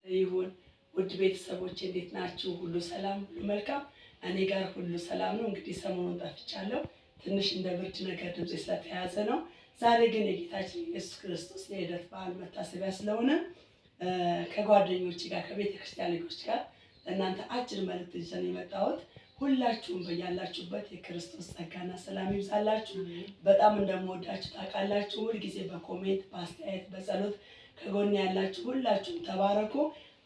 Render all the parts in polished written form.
ይሁን ውድ ቤተሰቦች እንዴት ናችሁ? ሁሉ ሰላም፣ ሁሉ መልካም። እኔ ጋር ሁሉ ሰላም ነው። እንግዲህ ሰሞኑን ጠፍቻለሁ። ትንሽ እንደ ብርድ ነገር ድምጼ ስለተያዘ ነው። ዛሬ ግን የጌታችን ኢየሱስ ክርስቶስ የልደት በዓል መታሰቢያ ስለሆነ ከጓደኞቼ ጋር ከቤተ ክርስቲያን ልጆች ጋር ለእናንተ አጭር መልእክት ይዘን የመጣሁት ሁላችሁም በያላችሁበት የክርስቶስ ጸጋና ሰላም ይብዛላችሁ። በጣም እንደምወዳችሁ ታውቃላችሁ። ሁልጊዜ በኮሜንት በአስተያየት በጸሎት ከጎን ያላችሁ ሁላችሁም ተባረኩ።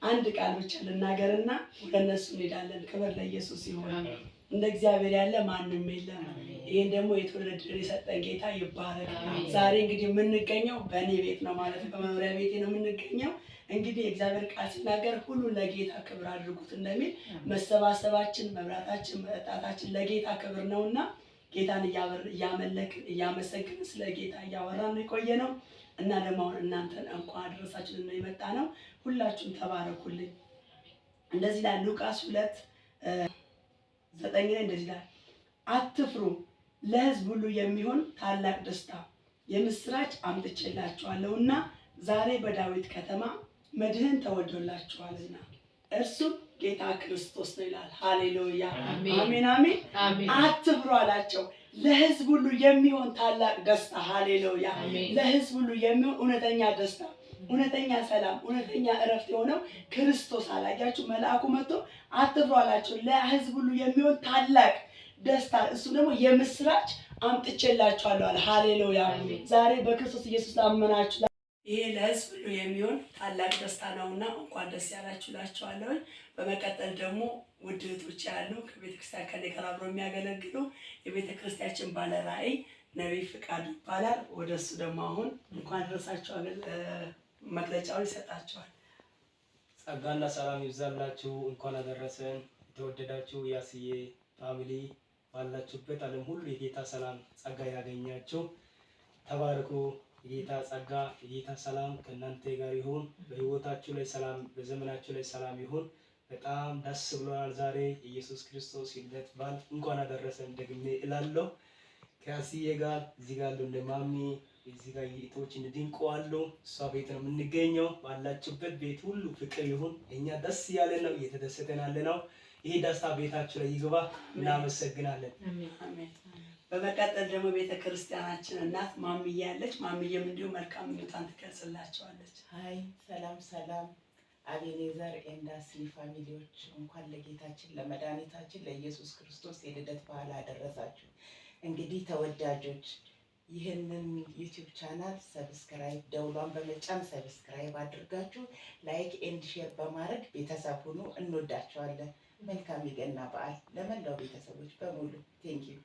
አንድ ቃል ብቻ ልናገርና ወደ እነሱ እንሄዳለን። ክብር ለኢየሱስ ይሁን። እንደ እግዚአብሔር ያለ ማንም የለም። ይሄን ደግሞ የተወለደ የሰጠን ጌታ ይባረክ። ዛሬ እንግዲህ የምንገኘው በእኔ ቤት ነው ማለት ነው፣ በመኖሪያ ቤቴ ነው የምንገኘው። እንግዲህ እግዚአብሔር ቃል ሲናገር ሁሉ ለጌታ ክብር አድርጉት እንደሚል መሰባሰባችን፣ መብራታችን፣ መጠጣታችን ለጌታ ክብር ነውና ጌታን እያመለክን እያመሰግን ስለ ጌታ እያወራን የቆየ ነው እና ደግሞ አሁን እናንተን እንኳን አደረሳችሁ ልንል የመጣ ነው። ሁላችሁም ተባረኩልኝ። እንደዚህ ላይ ሉቃስ 2:9 ላይ እንደዚህ ላይ አትፍሩ፣ ለሕዝብ ሁሉ የሚሆን ታላቅ ደስታ የምስራች አምጥቼላችኋለሁና ዛሬ በዳዊት ከተማ መድህን ተወልዶላችኋልና እርሱም ጌታ ክርስቶስ ነው ይላል። ሃሌሉያ አሜን አሜን። አትፍሩ አላቸው። ለሕዝብ ሁሉ የሚሆን ታላቅ ደስታ፣ ሃሌሉያ። ለሕዝብ ሁሉ የሚሆን እውነተኛ ደስታ፣ እውነተኛ ሰላም፣ እውነተኛ እረፍት የሆነው ክርስቶስ አላያችሁ። መልአኩ መጥቶ አትፍሩ አላቸው። ለሕዝብ ሁሉ የሚሆን ታላቅ ደስታ እሱ ደግሞ የምስራች አምጥቼላችኋለሁ አለ። ሃሌሉያ። ዛሬ በክርስቶስ ኢየሱስ አመናችሁ ይሄ ለሕዝብ ሁሉ የሚሆን ታላቅ ደስታ ነውና እንኳን ደስ ያላችሁ እላችኋለሁ። በመቀጠል ደግሞ ውድ እህቶች ያሉ ከቤተክርስቲያን ከኔ ጋር አብረው የሚያገለግሉ የቤተክርስቲያችን ባለ ራዕይ ነቢይ ፍቃዱ ይባላል። ወደሱ ደግሞ አሁን እንኳን ደረሳችሁ መግለጫውን ይሰጣችኋል። ጸጋና ሰላም ይብዛላችሁ። እንኳን አደረሰን። የተወደዳችሁ ያስዬ ፋሚሊ ባላችሁበት ዓለም ሁሉ የጌታ ሰላም ጸጋ ያገኛችሁ። ተባረኩ። የጌታ ጸጋ የጌታ ሰላም ከእናንተ ጋር ይሁን። በህይወታችሁ ላይ ሰላም፣ በዘመናችሁ ላይ ሰላም ይሁን። በጣም ደስ ብሎናል። ዛሬ የኢየሱስ ክርስቶስ የልደት በዓል እንኳን አደረሰን ደግሜ እላለሁ። ከአስዬ ጋር እዚህ ጋር እንደ ማሚ እዚህ ጋር የቶች እንድንቆ አሉ። እሷ ቤት ነው የምንገኘው። ባላችሁበት ቤት ሁሉ ፍቅር ይሁን። እኛ ደስ ያለ ነው፣ እየተደሰተን ያለ ነው። ይሄ ደስታ ቤታችሁ ላይ ይግባ። እናመሰግናለን። አሜን። በመቀጠል ደግሞ ቤተክርስቲያናችን እናት ማሚዬ ያለች፣ ማሚዬም እንዲሁ መልካም ምኞቷን ትገልጽላቸዋለች። ሃይ ሰላም ሰላም፣ አቤኔዘር ኤንዳስሊ ፋሚሊዎች እንኳን ለጌታችን ለመድኃኒታችን ለኢየሱስ ክርስቶስ የልደት በዓል አደረሳችሁ። እንግዲህ ተወዳጆች ይህንን ዩቲዩብ ቻናል ሰብስክራይብ ደውሏን በመጫን ሰብስክራይብ አድርጋችሁ ላይክ ኤንድ ሼር በማድረግ ቤተሰብ ሁኑ። እንወዳቸዋለን። መልካም የገና በዓል ለመላው ቤተሰቦች በሙሉ ቴንኪዩ።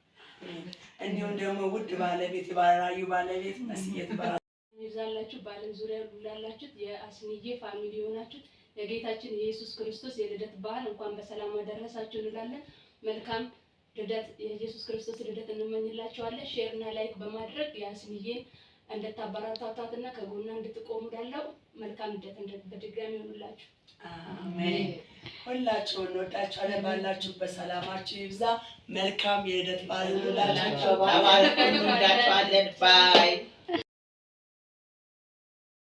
እንዲሁም ደግሞ ውድ ባለቤት የባለራዩ ባለቤት መስየት ይዛላችሁ በዓለም ዙሪያ ላላችሁት የአስኒዬ ፋሚሊ የሆናችሁት የጌታችን የኢየሱስ ክርስቶስ የልደት በዓል እንኳን በሰላም አደረሳችሁ እንላለን። መልካም ልደት የኢየሱስ ክርስቶስ ልደት እንመኝላችኋለን። ሼር እና ላይክ በማድረግ የአስኒዬን እንድታበረታቷትና ከጎና እንድትቆሙ ላለው መልካም ልደት በድጋሚ ይሁንላችሁ። አሜን። ሁላችሁን እንወዳችኋለን። ባላችሁበት ሰላማችሁ ይብዛ። መልካም የልደት በዓል ይሁንላችሁ። እንወዳችኋለን። ባይ